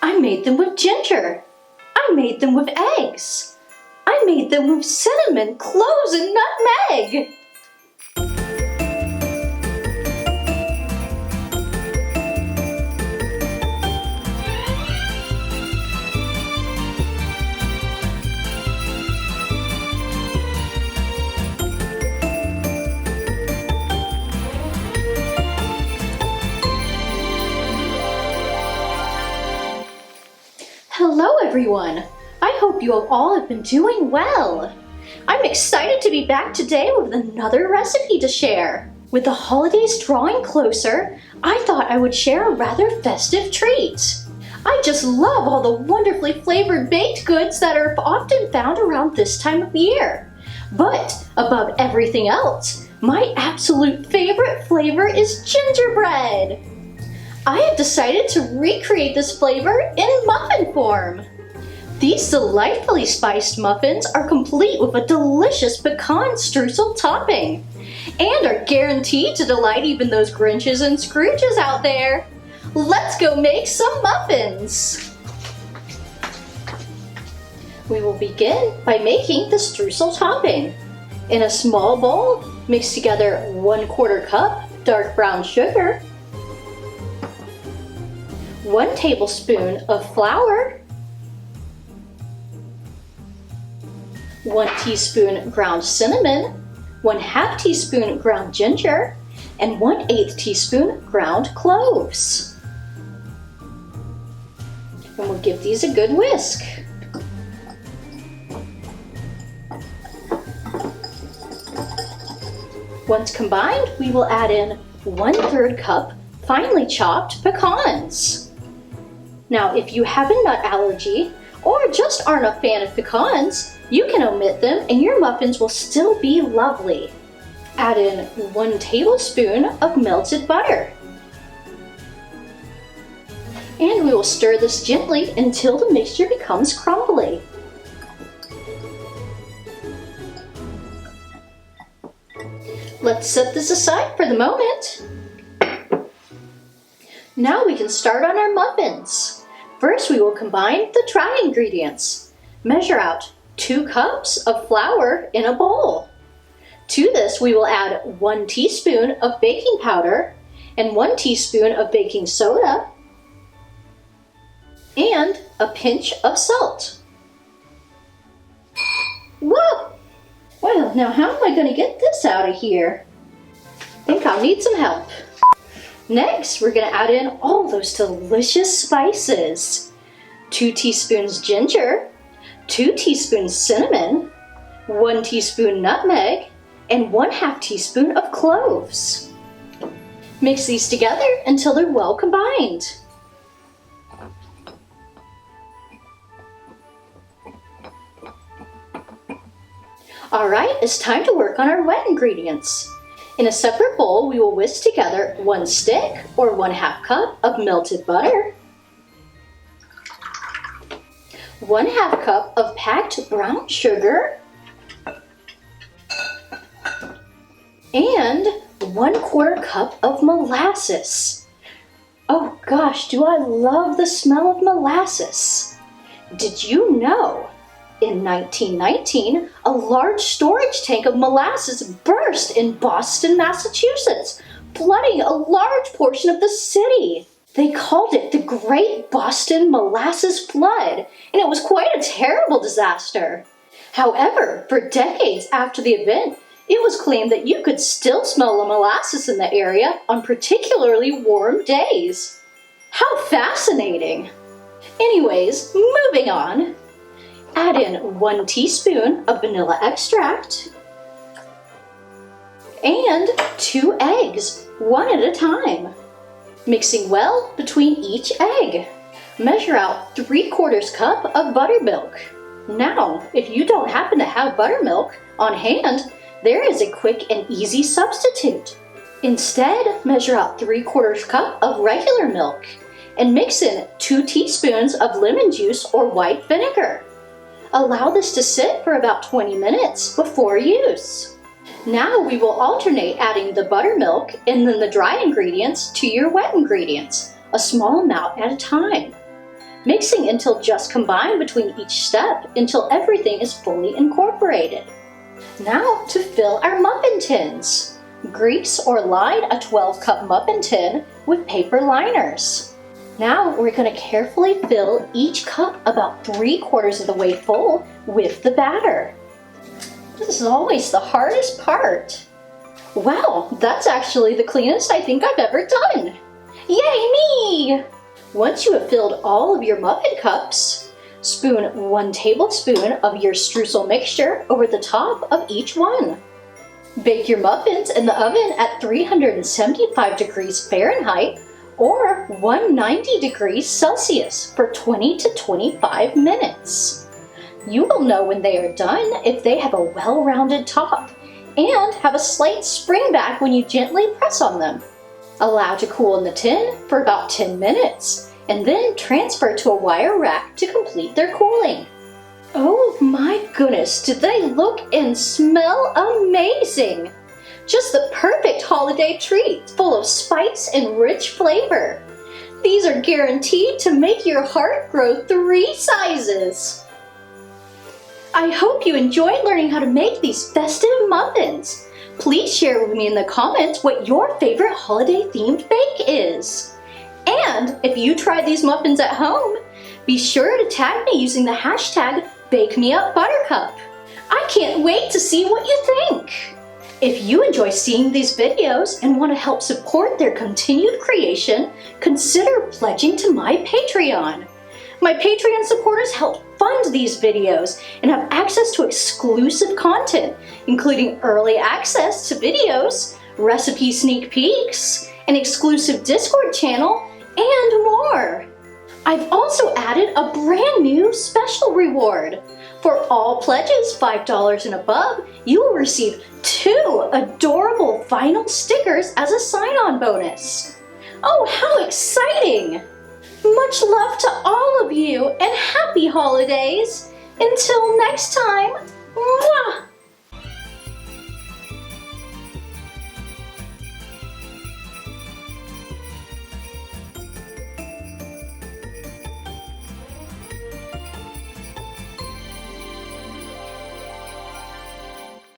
I made them with ginger. I made them with eggs. I made them with cinnamon, cloves, and nutmeg. Hello everyone! I hope you all have been doing well. I'm excited to be back today with another recipe to share. With the holidays drawing closer, I thought I would share a rather festive treat. I just love all the wonderfully flavored baked goods that are often found around this time of year. But above everything else, my absolute favorite flavor is gingerbread. I have decided to recreate this flavor in muffin form. These delightfully spiced muffins are complete with a delicious pecan streusel topping and are guaranteed to delight even those Grinches and Scrooges out there. Let's go make some muffins! We will begin by making the streusel topping. In a small bowl, mix together 1/4 cup dark brown sugar, 1 tablespoon of flour, 1 teaspoon ground cinnamon, 1/2 teaspoon ground ginger, and 1/8 teaspoon ground cloves. And we'll give these a good whisk. Once combined, we will add in 1/3 cup finely chopped pecans. Now, if you have a nut allergy or just aren't a fan of pecans, you can omit them and your muffins will still be lovely. Add in 1 tablespoon of melted butter. And we will stir this gently until the mixture becomes crumbly. Let's set this aside for the moment. Now we can start on our muffins. First, we will combine the dry ingredients. Measure out 2 cups of flour in a bowl. To this, we will add 1 teaspoon of baking powder and 1 teaspoon of baking soda and a pinch of salt. Whoa! Well, now how am I going to get this out of here? I think I'll need some help. Next, we're going to add in all those delicious spices. 2 teaspoons ginger, 2 teaspoons cinnamon, 1 teaspoon nutmeg, and 1/2 teaspoon of cloves. Mix these together until they're well combined. Alright, it's time to work on our wet ingredients. In a separate bowl, we will whisk together 1 stick or 1/2 cup of melted butter, 1/2 cup of packed brown sugar, and 1/4 cup of molasses. Oh gosh, do I love the smell of molasses! Did you know? In 1919, a large storage tank of molasses burst in Boston, Massachusetts, flooding a large portion of the city. They called it the Great Boston Molasses Flood, and it was quite a terrible disaster. However, for decades after the event, it was claimed that you could still smell the molasses in the area on particularly warm days. How fascinating! Anyways, moving on. Add in 1 teaspoon of vanilla extract and 2 eggs, 1 at a time. Mixing well between each egg. Measure out 3/4 cup of buttermilk. Now, if you don't happen to have buttermilk on hand, there is a quick and easy substitute. Instead, measure out 3/4 cup of regular milk and mix in 2 teaspoons of lemon juice or white vinegar. Allow this to sit for about 20 minutes before use. Now we will alternate adding the buttermilk and then the dry ingredients to your wet ingredients, a small amount at a time. mixing until just combined between each step until everything is fully incorporated. Now to fill our muffin tins. Grease or line a 12-cup muffin tin with paper liners. Now we're going to carefully fill each cup about 3/4 of the way full with the batter. This is always the hardest part. Wow, that's actually the cleanest I think I've ever done. Yay me! Once you have filled all of your muffin cups, spoon 1 tablespoon of your streusel mixture over the top of each one. Bake your muffins in the oven at 375 degrees Fahrenheit or 190 degrees Celsius for 20 to 25 minutes. You will know when they are done if they have a well-rounded top and have a slight spring back when you gently press on them. Allow to cool in the tin for about 10 minutes and then transfer to a wire rack to complete their cooling. Oh my goodness, did they look and smell amazing! Just the perfect holiday treat full of spice and rich flavor. These are guaranteed to make your heart grow 3 sizes. I hope you enjoyed learning how to make these festive muffins. Please share with me in the comments what your favorite holiday-themed bake is. And if you tried these muffins at home, be sure to tag me using the hashtag BakeMeUpButtercup. I can't wait to see what you think. If you enjoy seeing these videos and want to help support their continued creation, consider pledging to my Patreon. My Patreon supporters help fund these videos and have access to exclusive content, including early access to videos, recipe sneak peeks, an exclusive Discord channel, and more. I've also added a brand new special reward. For all pledges $5 and above, you will receive 2 adorable vinyl stickers as a sign-on bonus. Oh, how exciting! Much love to all of you and happy holidays! Until next time, mwah!